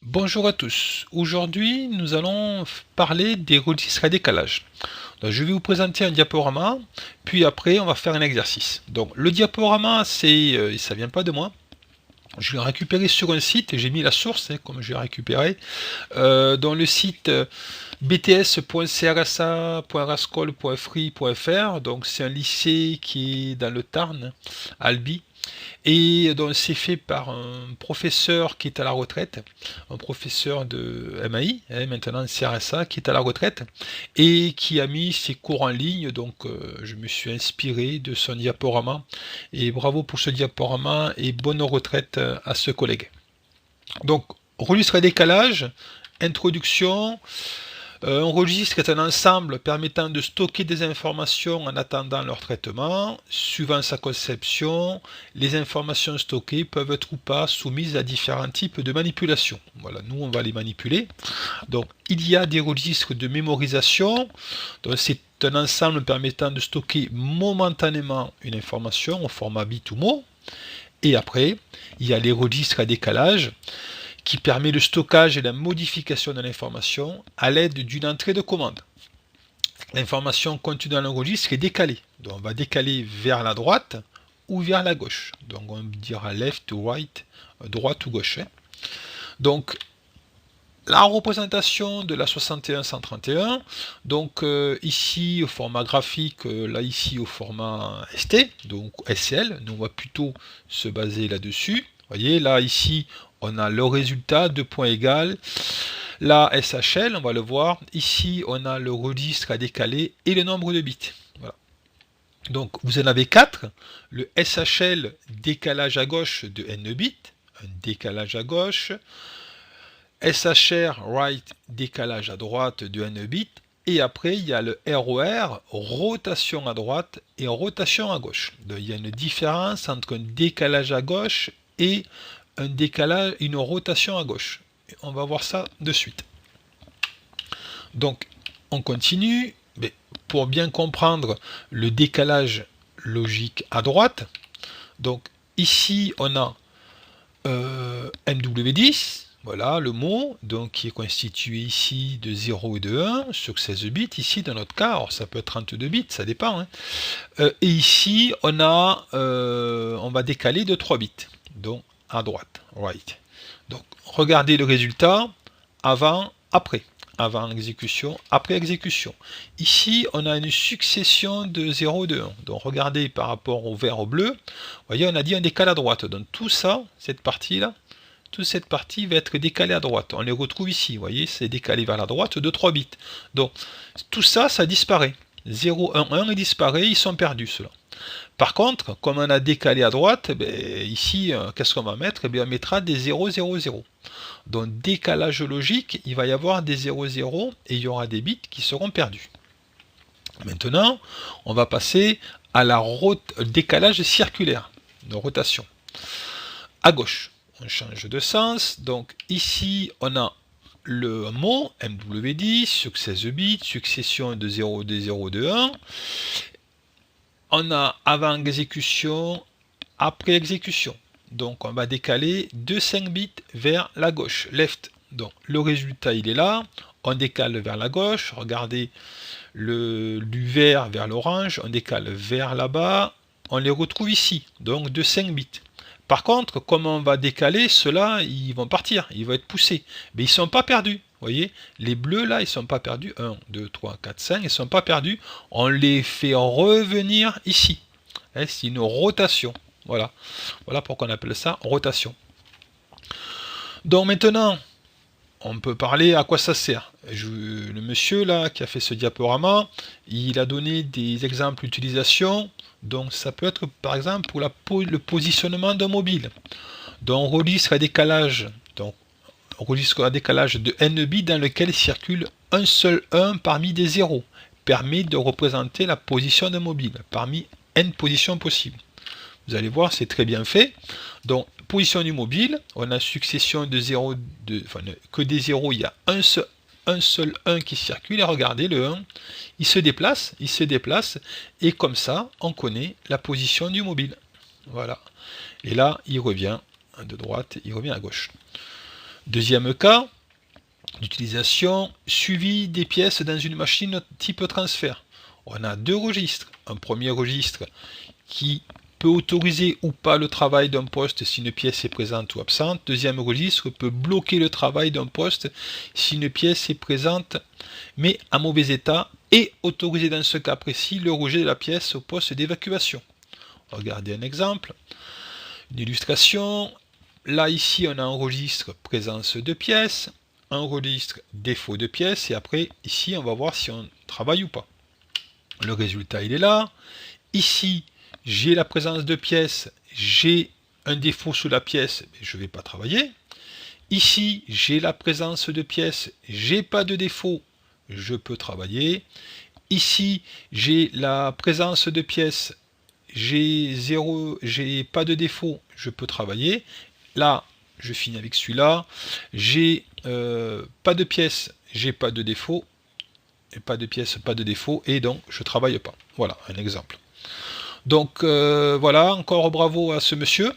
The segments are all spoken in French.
Bonjour à tous. Aujourd'hui, nous allons parler des registres à décalage. Donc, je vais vous présenter un diaporama, puis après, on va faire un exercice. Donc, le diaporama, ça vient pas de moi. Je l'ai récupéré sur un site et j'ai mis la source, comme je l'ai récupéré, dans le site bts.crsa.rascol.free.fr. Donc, c'est un lycée qui est dans le Tarn, Albi. Et donc c'est fait par un professeur qui est à la retraite, un professeur de MAI, maintenant CRSA, qui est à la retraite, et qui a mis ses cours en ligne, donc je me suis inspiré de son diaporama, et bravo pour ce diaporama, et bonne retraite à ce collègue. Donc, registre à décalage, introduction. Un registre est un ensemble permettant de stocker des informations en attendant leur traitement. Suivant sa conception, les informations stockées peuvent être ou pas soumises à différents types de manipulations. Voilà, nous on va les manipuler. Donc il y a des registres de mémorisation. Donc c'est un ensemble permettant de stocker momentanément une information au format bit ou mot. Et après, il y a les registres à décalage qui permet le stockage et la modification de l'information à l'aide d'une entrée de commande. L'information contenue dans le registre est décalée. Donc on va décaler vers la droite ou vers la gauche. Donc on dira left ou right, droite ou gauche. Donc la représentation de la 61131, donc ici au format graphique, là ici au format ST, donc SL, nous on va plutôt se baser là-dessus. Vous voyez, là ici on a le résultat, 2 points égales. La SHL, on va le voir. Ici on a le registre à décaler et le nombre de bits. Voilà. Donc vous en avez 4. Le SHL décalage à gauche de n bits, un décalage à gauche. SHR right décalage à droite de n bits, et après il y a le ROR rotation à droite et rotation à gauche. Donc il y a une différence entre un décalage à gauche et un décalage, une rotation à gauche. On va voir ça de suite. Donc on continue, mais pour bien comprendre le décalage logique à droite. Donc ici on a MW10, voilà le mot, donc qui est constitué ici de 0 et de 1 sur 16 bits, ici dans notre cas, alors ça peut être 32 bits, ça dépend. Et ici on va décaler de 3 bits, donc à droite, right. Donc regardez le résultat, avant, après. Avant exécution, après exécution. Ici, on a une succession de 0 et de 1. Donc regardez par rapport au vert au bleu. Vous voyez, on a dit un décale à droite. Donc tout ça, cette partie-là, toute cette partie va être décalée à droite. On les retrouve ici. Vous voyez, c'est décalé vers la droite de 3 bits. Donc tout ça, ça disparaît. 0, 1, 1, il disparaît, ils sont perdus ceux-là. Par contre, comme on a décalé à droite, ici, qu'est-ce qu'on va mettre? On mettra des 0, 0, 0. Donc décalage logique, il va y avoir des 0, 0 et il y aura des bits qui seront perdus. Maintenant, on va passer à la décalage circulaire, de rotation. À gauche, on change de sens. Donc ici, on a le mot MW10 sur 16 bits, succession de 0, de 0, de 1. On a avant exécution, après exécution. Donc on va décaler de 5 bits vers la gauche, left. Donc le résultat il est là, on décale vers la gauche, regardez du vert vers l'orange, on décale vers là-bas, on les retrouve ici, donc de 5 bits. Par contre, comme on va décaler, ceux-là, ils vont partir, ils vont être poussés. Mais ils ne sont pas perdus. Vous voyez, les bleus là, ils ne sont pas perdus. 1, 2, 3, 4, 5, ils ne sont pas perdus. On les fait revenir ici. C'est une rotation. Voilà. Voilà pourquoi on appelle ça rotation. Donc maintenant, on peut parler à quoi ça sert. Le monsieur là qui a fait ce diaporama, il a donné des exemples d'utilisation. Donc ça peut être par exemple pour le positionnement d'un mobile. Donc registre à décalage. Donc registre à décalage de n bits dans lequel circule un seul 1 parmi des zéros. Permet de représenter la position d'un mobile parmi n positions possibles. Vous allez voir, c'est très bien fait. Donc, position du mobile, on a succession de 0, que des 0, il y a un seul 1 qui circule, et regardez, le 1, il se déplace, et comme ça, on connaît la position du mobile. Voilà. Et là, il revient de droite, il revient à gauche. Deuxième cas d'utilisation, suivi des pièces dans une machine type transfert. On a deux registres. Un premier registre qui peut autoriser ou pas le travail d'un poste si une pièce est présente ou absente. Deuxième registre peut bloquer le travail d'un poste si une pièce est présente mais en mauvais état et autoriser dans ce cas précis le rejet de la pièce au poste d'évacuation. Regardez un exemple, une illustration. Là ici on a un registre présence de pièces, un registre défaut de pièces et après ici on va voir si on travaille ou pas. Le résultat il est là. Ici j'ai la présence de pièces, j'ai un défaut sous la pièce, mais je ne vais pas travailler. Ici, j'ai la présence de pièces, j'ai pas de défaut, je peux travailler. Ici, j'ai la présence de pièces, j'ai pas de défaut, je peux travailler. Là, je finis avec celui-là. J'ai pas de pièces, j'ai pas de défaut, et pas de pièces, pas de défaut, et donc je travaille pas. Voilà un exemple. Donc voilà, encore bravo à ce monsieur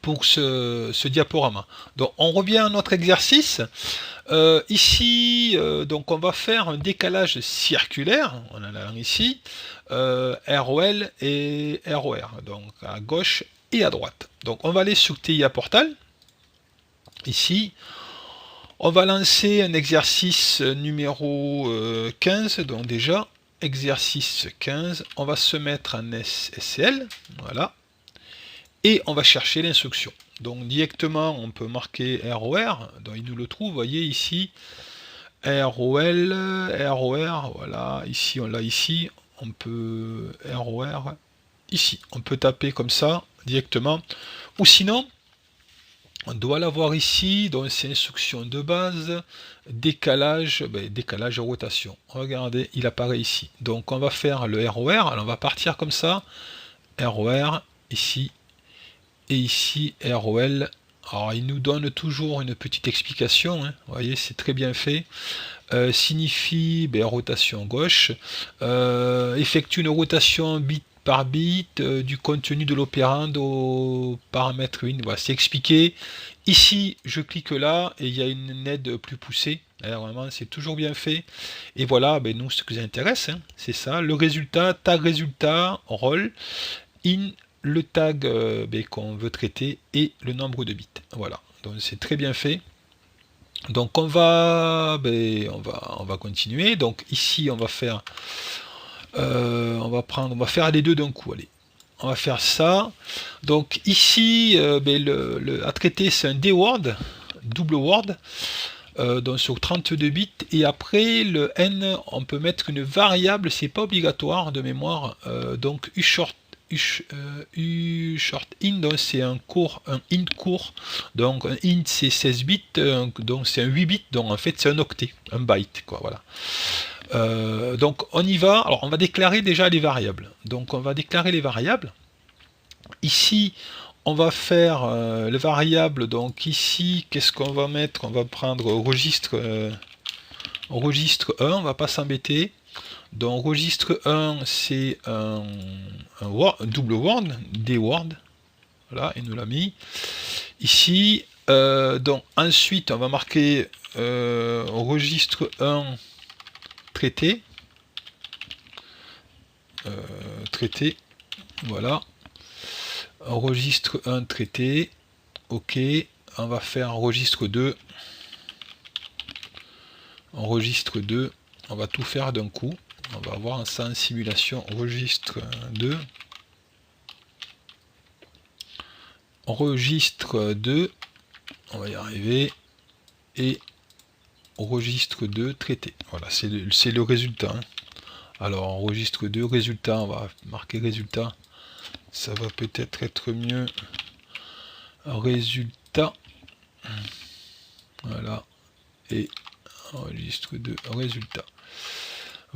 pour ce diaporama. Donc on revient à notre exercice. Ici, donc on va faire un décalage circulaire, on en a un ici, ROL et ROR, donc à gauche et à droite. Donc on va aller sur TIA Portal. Ici, on va lancer un exercice numéro 15, donc déjà, exercice 15, on va se mettre en SL, voilà, et on va chercher l'instruction. Donc directement, on peut marquer ROR, donc il nous le trouve, vous voyez ici, ROL, ROR, voilà, ici on l'a ici, on peut ROR, ici, on peut taper comme ça, directement, ou sinon, on doit l'avoir ici, donc c'est instruction de base, décalage, décalage rotation. Regardez, il apparaît ici. Donc on va faire le ROR, alors on va partir comme ça, ROR, ici, et ici ROL. Alors il nous donne toujours une petite explication, hein. Vous voyez, c'est très bien fait. Signifie rotation gauche, effectue une rotation bit par bit du contenu de l'opérande au paramètre win. Voilà, c'est expliqué. Ici, je clique là et il y a une aide plus poussée. Alors, vraiment, c'est toujours bien fait. Et voilà, nous, ce qui nous intéresse, hein, c'est ça. Le résultat, tag résultat, rôle, in, le tag qu'on veut traiter et le nombre de bits. Voilà, donc c'est très bien fait. Donc on va continuer. Donc ici on va faire on va faire les deux d'un coup. Allez, on va faire ça. Donc ici à traiter c'est un D-word, double word, donc sur 32 bits, et après le n on peut mettre une variable, c'est pas obligatoire de mémoire, donc ushort short int, donc c'est un int court, donc un int c'est 16 bits, donc c'est un 8 bits, donc en fait c'est un octet, un byte, quoi, voilà. Donc on y va. Alors on va déclarer déjà les variables, donc on va déclarer les variables. Ici on va faire les variables, donc ici qu'est-ce qu'on va mettre, on va prendre registre 1, on va pas s'embêter. Donc registre 1 c'est un double word, D-word, voilà, il nous l'a mis ici. Donc ensuite on va marquer registre 1 traité, voilà, registre 1 traité, ok, on va faire registre 2, registre 2, on va tout faire d'un coup. On va voir ça en simulation. Registre 2. Registre 2. On va y arriver. Et registre 2 traité. Voilà, c'est le résultat. Hein. Alors, registre 2, résultat. On va marquer résultat. Ça va peut-être être mieux. Résultat. Voilà. Et registre 2, résultat.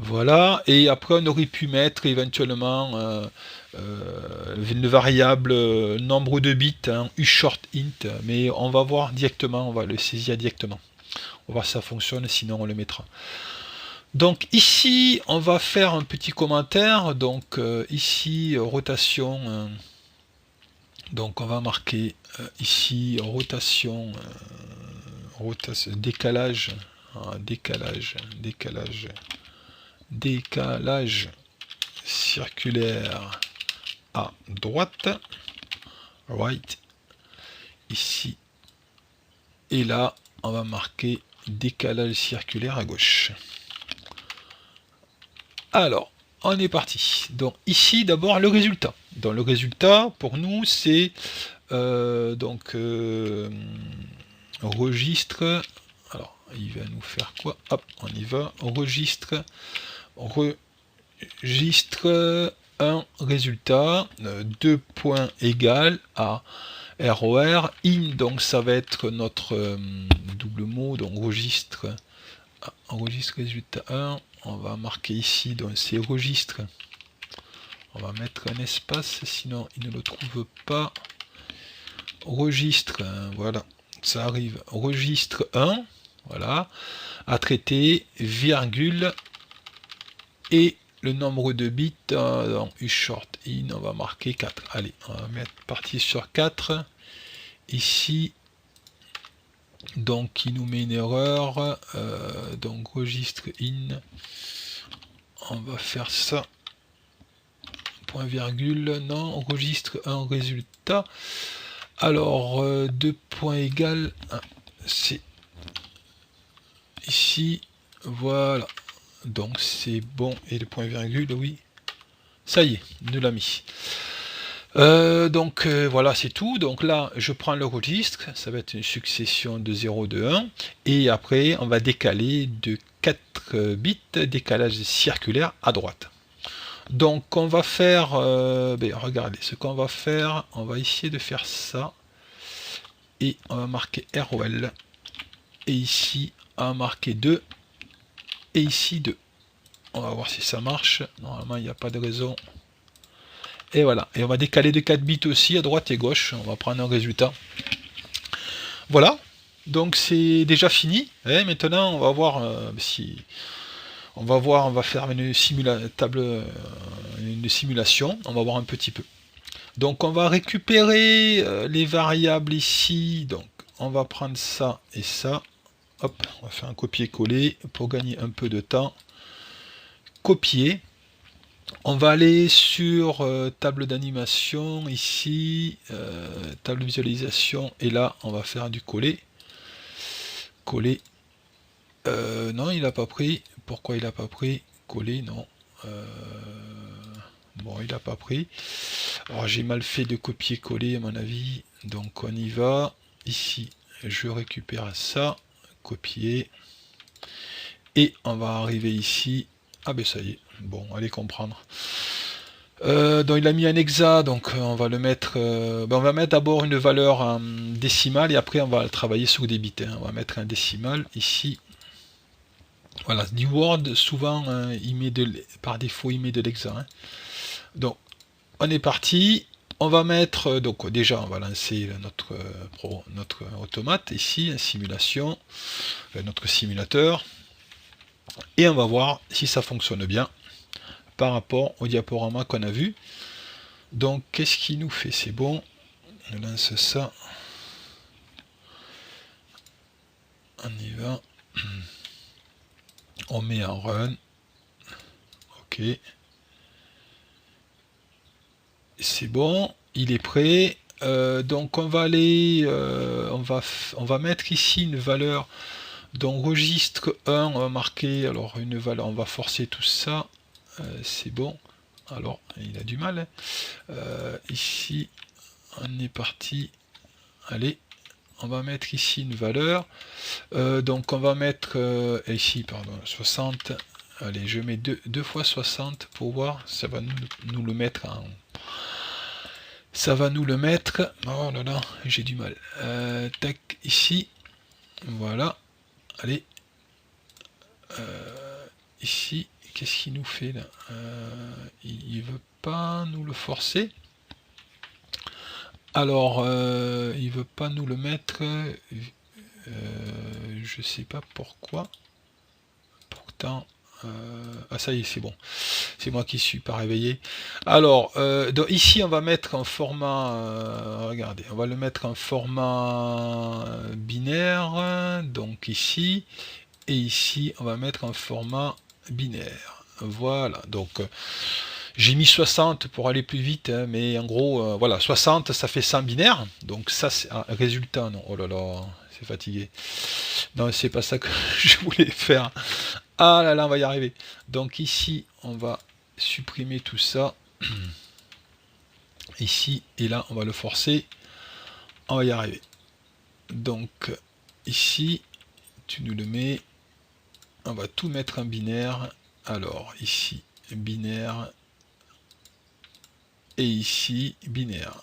Voilà, et après on aurait pu mettre éventuellement une variable nombre de bits, hein, ushort int, mais on va voir directement, on va le saisir directement. On va voir si ça fonctionne, sinon on le mettra. Donc ici, on va faire un petit commentaire, donc ici, rotation Donc on va marquer ici décalage, décalage circulaire à droite, right, ici, et là on va marquer décalage circulaire à gauche. Alors, on est parti. Donc ici d'abord le résultat. Dans le résultat, pour nous, c'est registre. Alors, il va nous faire quoi? Hop, on y va. Registre un résultat, 2 points égales à ROR in, donc ça va être notre double mot, donc registre résultat 1, on va marquer ici, donc c'est registre, on va mettre un espace, sinon il ne le trouve pas, registre, voilà, ça arrive, registre 1, voilà, à traiter, virgule, et le nombre de bits dans ushort in, on va marquer 4. Allez, on va mettre partie sur 4. Ici, donc il nous met une erreur. Donc registre in, on va faire ça. Point virgule, non, registre un résultat. Alors, 2 points égales, c'est ici, voilà. Donc c'est bon, et le point virgule, oui, ça y est, nous l'a mis. Voilà, c'est tout. Donc là, je prends le registre, ça va être une succession de 0, de 1, et après, on va décaler de 4 bits, décalage circulaire à droite. Donc on va faire, regardez, ce qu'on va faire, on va essayer de faire ça, et on va marquer ROL, et ici, on va marquer 2, et ici 2. On va voir si ça marche. Normalement, il n'y a pas de raison. Et voilà. Et on va décaler de 4 bits aussi à droite et gauche. On va prendre un résultat. Voilà. Donc c'est déjà fini. Et maintenant, on va voir si... On va faire une simulation. On va voir un petit peu. Donc on va récupérer les variables ici. Donc on va prendre ça et ça. Hop, on va faire un copier-coller pour gagner un peu de temps. Copier. On va aller sur table d'animation, ici, table de visualisation, et là, on va faire du coller. Coller. Non, il n'a pas pris. Pourquoi il n'a pas pris? Coller, non. Bon, il n'a pas pris. Alors, j'ai mal fait de copier-coller, à mon avis. Donc, on y va. Ici, je récupère ça. Copier. Et on va arriver ici. Ah ben ça y est. Bon, allez comprendre. Donc il a mis un hexa, donc on va le mettre. On va mettre d'abord une valeur en décimale et après on va travailler sur des bits. On va mettre un décimal ici. Voilà, du Word souvent il met par défaut il met de l'hexa. Donc on est parti. On va mettre donc déjà on va lancer notre automate ici, simulation, notre simulateur, et on va voir si ça fonctionne bien par rapport au diaporama qu'on a vu. Donc qu'est-ce qu'il nous fait? C'est bon, on lance ça, on y va, on met en run, ok, c'est bon, il est prêt. Donc on va aller, on va mettre ici une valeur, donc registre 1, on va marquer alors une valeur, on va forcer tout ça, c'est bon. Alors il a du mal, ici on est parti, allez, on va mettre ici une valeur, donc on va mettre ici, pardon, 60, allez, je mets 2 fois 60 pour voir, ça va nous le mettre en... Ça va nous le mettre, oh là là, j'ai du mal, tac, ici, voilà, allez, ici, qu'est-ce qu'il nous fait là? Il veut pas nous le forcer. Alors, il veut pas nous le mettre. Je sais pas pourquoi. Pourtant, Ah ça y est, c'est bon. C'est moi qui suis pas réveillé. Alors, donc ici on va mettre en format, regardez, on va le mettre en format binaire, donc ici, et ici on va mettre en format binaire. Voilà, donc j'ai mis 60 pour aller plus vite, hein, mais en gros, voilà, 60 ça fait 100 binaires, donc ça c'est un résultat, non, oh là là, c'est fatigué. Non, c'est pas ça que je voulais faire. Ah là là, on va y arriver. Donc ici, on va supprimer tout ça. Ici, et là, on va le forcer. On va y arriver. Donc, ici, tu nous le mets. On va tout mettre en binaire. Alors, ici, binaire. Et ici, binaire.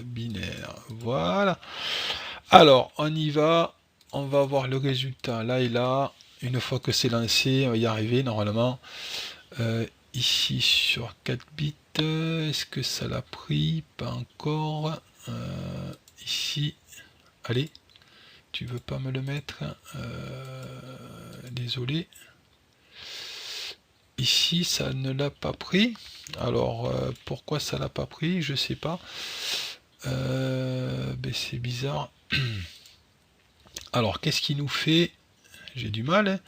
Binaire. Voilà. Alors, on y va. On va voir le résultat là et là. Une fois que c'est lancé, on va y arriver normalement. Ici sur 4 bits, est-ce que ça l'a pris? Pas encore. Ici, allez, tu veux pas me le mettre? Désolé. Ici, ça ne l'a pas pris. Alors, pourquoi ça l'a pas pris? Je sais pas. Ben, c'est bizarre. Alors, qu'est-ce qu'il nous fait? J'ai du mal, hein.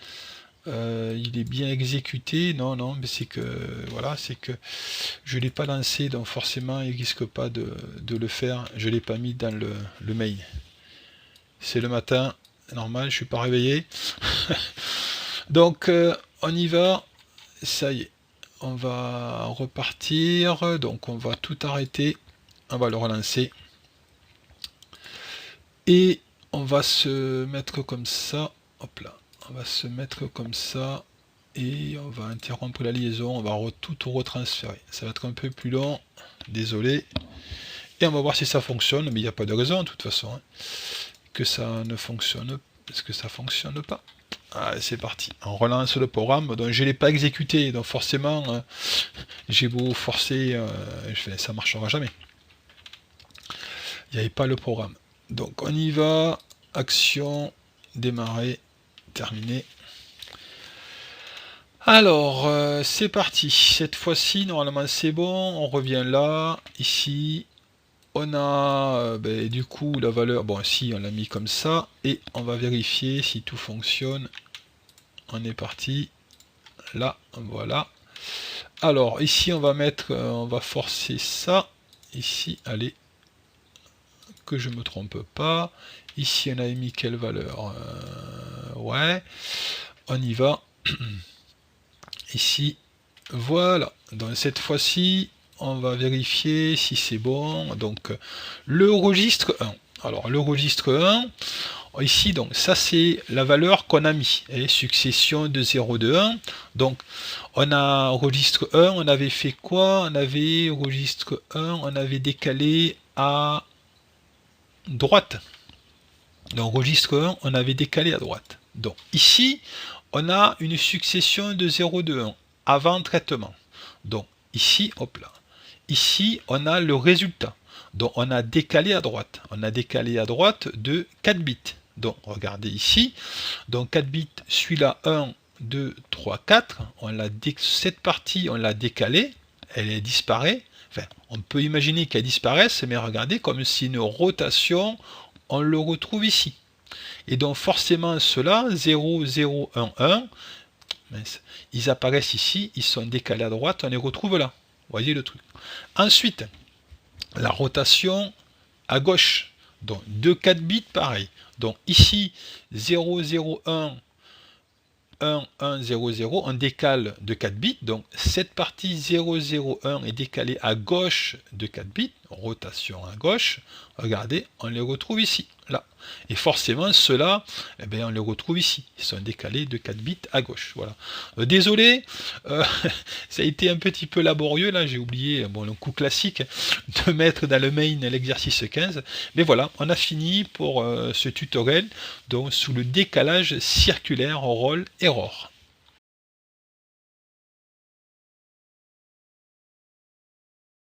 Il est bien exécuté, non, mais c'est que voilà, c'est que je l'ai pas lancé, donc forcément il risque pas de le faire. Je l'ai pas mis dans le main. C'est le matin, normal, je suis pas réveillé. Donc on y va, ça y est, on va repartir, donc on va tout arrêter, on va le relancer et on va se mettre comme ça, hop là. On va se mettre comme ça et on va interrompre la liaison, on va tout retransférer. Ça va être un peu plus long, désolé. Et on va voir si ça fonctionne, mais il n'y a pas de raison de toute façon hein, que ça ne fonctionne, parce que ça fonctionne pas. Allez, c'est parti. On relance le programme, donc je ne l'ai pas exécuté, donc forcément, j'ai beau forcer, ça marchera jamais. Il n'y avait pas le programme. Donc on y va, action, démarrer. Terminé. Alors, c'est parti. Cette fois-ci, normalement, c'est bon. On revient là, ici. On a du coup la valeur. Bon, si on l'a mis comme ça. Et on va vérifier si tout fonctionne. On est parti. Là, voilà. Alors, ici, on va mettre. On va forcer ça. Ici, allez. Que je me trompe pas. Ici, on a mis quelle valeur? Ouais. On y va. Ici, voilà. Donc cette fois-ci, on va vérifier si c'est bon. Donc le registre 1. Alors le registre 1, ici, donc ça c'est la valeur qu'on a mis. Et succession de 0, de 1. Donc on a registre 1, on avait fait quoi? On avait registre 1, on avait décalé à droite. Donc registre 1, on avait décalé à droite. Donc ici, on a une succession de 0, de 1 avant traitement. Donc ici, hop là. Ici, on a le résultat. Donc on a décalé à droite. On a décalé à droite de 4 bits. Donc regardez ici. Donc 4 bits, celui-là 1, 2, 3, 4. Cette partie, on l'a décalée. Elle disparaît. Enfin, on peut imaginer qu'elle disparaisse, mais regardez, comme si une rotation, on le retrouve ici. Et donc forcément ceux-là, 0, 0, 1, 1, ils apparaissent ici, ils sont décalés à droite, on les retrouve là. Vous voyez le truc. Ensuite, la rotation à gauche. Donc 2, 4 bits, pareil. Donc ici, 0, 0, 1, 1, 1, 0, 0, on décale de 4 bits, donc cette partie 0, 0, 1 est décalée à gauche de 4 bits, rotation à gauche, regardez, on les retrouve ici, là. Et forcément, ceux-là, eh bien, on les retrouve ici, ils sont décalés de 4 bits à gauche, voilà. Désolé, ça a été un petit peu laborieux, là, j'ai oublié, bon, le coup classique, de mettre dans le main l'exercice 15, mais voilà, on a fini pour ce tutoriel, donc sous le décalage circulaire rôle error.